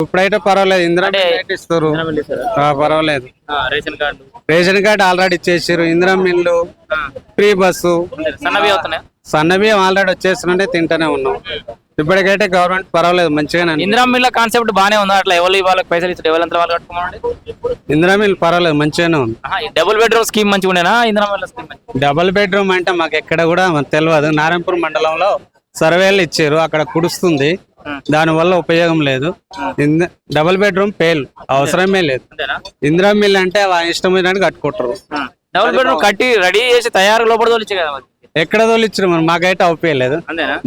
ఇప్పుడైతే పర్వాలేదు, ఇందిరా మిల్లు ఇస్తారు. పర్వాలేదు, రేషన్ కార్డు ఆల్రెడీ ఇచ్చేసారు. ఇందిరా మిల్లు, ఫ్రీ బస్సు, సన్న బియ్యం ఆల్రెడీ వచ్చేస్తుంటే తింటూనే ఉన్నాం. ఇప్పటికైతే గవర్నమెంట్ పర్వాలేదు, మంచిగానే. ఇందిరా మిల్ కాన్సెప్ట్ బానే ఉందా? అట్లా ఎవరు వాళ్ళకి పైసలు ఇస్తారు, ఎవరంతా వాళ్ళు కట్టుకోమండి. ఇందిరా మిల్ పర్వాలేదు, మంచిగానే ఉంది. డబుల్ బెడ్రూమ్ స్కీమ్ మంచిగా ఉండేనా? ఇందిరా మిల్ స్కీమ్ డబుల్ బెడ్రూమ్ అంటే మాకు ఎక్కడ కూడా తెలియదు. నారాయణపూర్ మండలంలో సర్వేలు ఇచ్చారు, అక్కడ కుడుస్తుంది, దాని వల్ల ఉపయోగం లేదు. డబుల్ బెడ్రూమ్ పేలు అవసరమే లేదు. ఇందిరా మిల్ అంటే ఇష్టం అయినట్టు కట్టుకుంటారు. డబుల్ బెడ్రూమ్ కట్టి రెడీ చేసి తయారు లోపల తోలిచ్చే కదా, ఎక్కడ తోలిచ్చారు మరి, మాకైతే అవుపోయలేదు.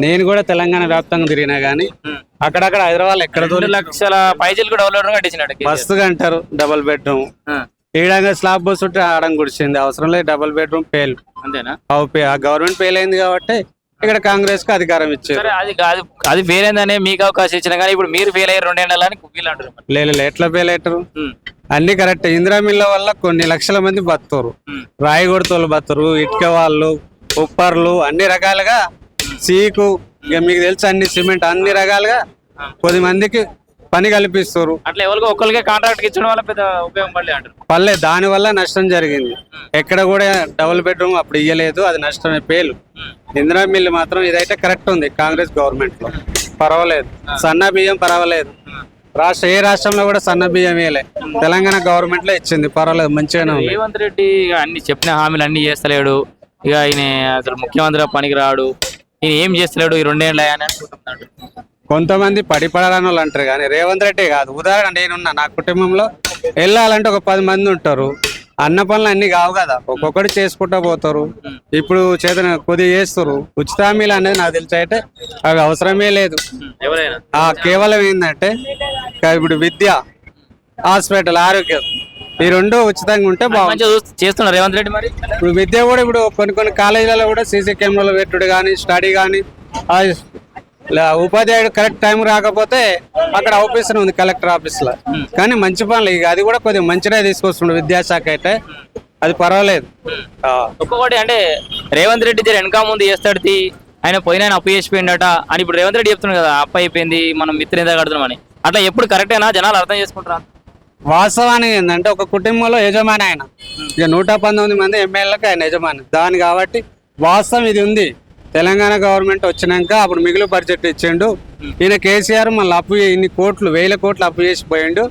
నేను కూడా తెలంగాణ వ్యాప్తంగా తిరిగినా గానీ అక్కడక్కడ హైదరాబాద్ ఎక్కడ 2 లక్షల పైసలు కూడా డబుల్ బెడ్రూమ్ కట్టించినట్టు మస్తుగా అంటారు. డబుల్ బెడ్రూమ్ ఈడంగా స్లాబ్ బస్ ఉంటే ఆడం గుడిచింది, అవసరం లేదు. డబుల్ బెడ్రూమ్ పేలు అంతేనా? గవర్నమెంట్ ఫెయిల్ అయింది కాబట్టి ఇక్కడ కాంగ్రెస్ కు అధికారం ఇచ్చారు. అది ఫెయిల్ అయిందనే మీకు అవకాశం ఇచ్చిన కానీ ఇప్పుడు మీరు ఫెయిల్ అయ్యారు 2 ఏళ్ళని వీళ్ళు అంటారు. లేదు, ఎట్లా ఫెయిల్ అవుతారు? అన్ని కరెక్ట్. ఇందిరా మిల్ల వల్ల కొన్ని లక్షల మంది బతురు, రాయగొడతోళ్ళు బతురు, ఇటుక వాళ్ళు, ఉప్పర్లు, అన్ని రకాలుగా సీకు, ఇక మీకు తెలుసు అన్ని సిమెంట్, అన్ని రకాలుగా 10 మందికి పని కల్పిస్తారు. అట్లా ఎవరికి ఒక్కరికే కాంట్రాక్ట్ ఇచ్చడం వల్ల పెద్ద ఉపయోగం పర్లేదు, దాని వల్ల నష్టం జరిగింది. ఎక్కడ కూడా డబుల్ బెడ్రూమ్ అప్పుడు ఇయ్యలేదు, అది నష్టమే పేలు. ఇందిరా మిల్లు మాత్రం ఇదైతే కరెక్ట్ ఉంది. కాంగ్రెస్ గవర్నమెంట్ లో పర్వాలేదు. సన్న బియ్యం పర్వాలేదు, ఏ రాష్ట్రంలో కూడా సన్న బియ్యం వేయలే, తెలంగాణ గవర్నమెంట్ లో ఇచ్చింది, పర్వాలేదు, మంచిగానే ఉంది. రేవంత్ రెడ్డి అన్ని చెప్పిన హామీలు అన్ని చేస్తలేడు, ఇక ఆయన అసలు ముఖ్యమంత్రి పనికి రాడు, ఈయన ఏం చేస్తలేడు ఈ 2 ఏళ్ళు అని అనుకుంటున్నాడు. కొంతమంది పడిపడాలని వాళ్ళు అంటారు కానీ రేవంత్ రెడ్డి కాదు. ఉదాహరణ నేనున్నా, నా కుటుంబంలో వెళ్ళాలంటే ఒక 10 మంది ఉంటారు. అన్న పనులు అన్ని కావు కదా, ఒక్కొక్కటి చేసుకుంటా పోతారు. ఇప్పుడు చేతన కొద్దిగా చేస్తారు. ఉచిత హామీలు అనేది నాకు తెలిసి అయితే అవి అవసరమే లేదు. కేవలం ఏంటంటే ఇప్పుడు విద్య, హాస్పిటల్, ఆరోగ్యం, ఈ 2 ఉచితంగా ఉంటే బాగుంది. చేస్తున్నారు రేవంత్ రెడ్డి. మరి ఇప్పుడు విద్య కూడా ఇప్పుడు కొన్ని కాలేజీలలో కూడా సీసీ కెమెరాలు పెట్టుడు కానీ, స్టడీ కానీ, ఉపాధ్యాయుడు కరెక్ట్ టైం రాకపోతే అక్కడ ఆఫీసర్ ఉంది, కలెక్టర్ ఆఫీస్ లో. కానీ మంచి పనులు, ఇక అది కూడా కొద్దిగా మంచిగా తీసుకొస్తుండే విద్యాశాఖ అయితే, అది పర్వాలేదు. ఒక్కొక్కటి అంటే రేవంత్ రెడ్డి వెనక ముందు చేస్తాడు, ఆయన పోయిన అప్పు చేసిపోయిందట అని ఇప్పుడు రేవంత్ రెడ్డి చెప్తున్నాడు కదా, అప్పు అయిపోయింది, మనం మిత్రం ఎంత కడుతున్నామని. అట్లా ఎప్పుడు కరెక్టేనా? జనాలు అర్థం చేసుకుంటారా? వాస్తవానికి ఏంటంటే ఒక కుటుంబంలో యజమాని ఆయన, ఇక 119 మంది ఎమ్మెల్యేలకు ఆయన యజమాని. దాని కాబట్టి వాస్తవం ఇది ఉంది. తెలంగాణ గవర్నమెంట్ వచ్చినాక అప్పుడు మిగులు బడ్జెట్ ఇచ్చిండు ఈయన కేసీఆర్. మళ్ళీ అప్పు ఇన్ని కోట్లు, 1000 కోట్లు అప్పు చేసి పోయిండు.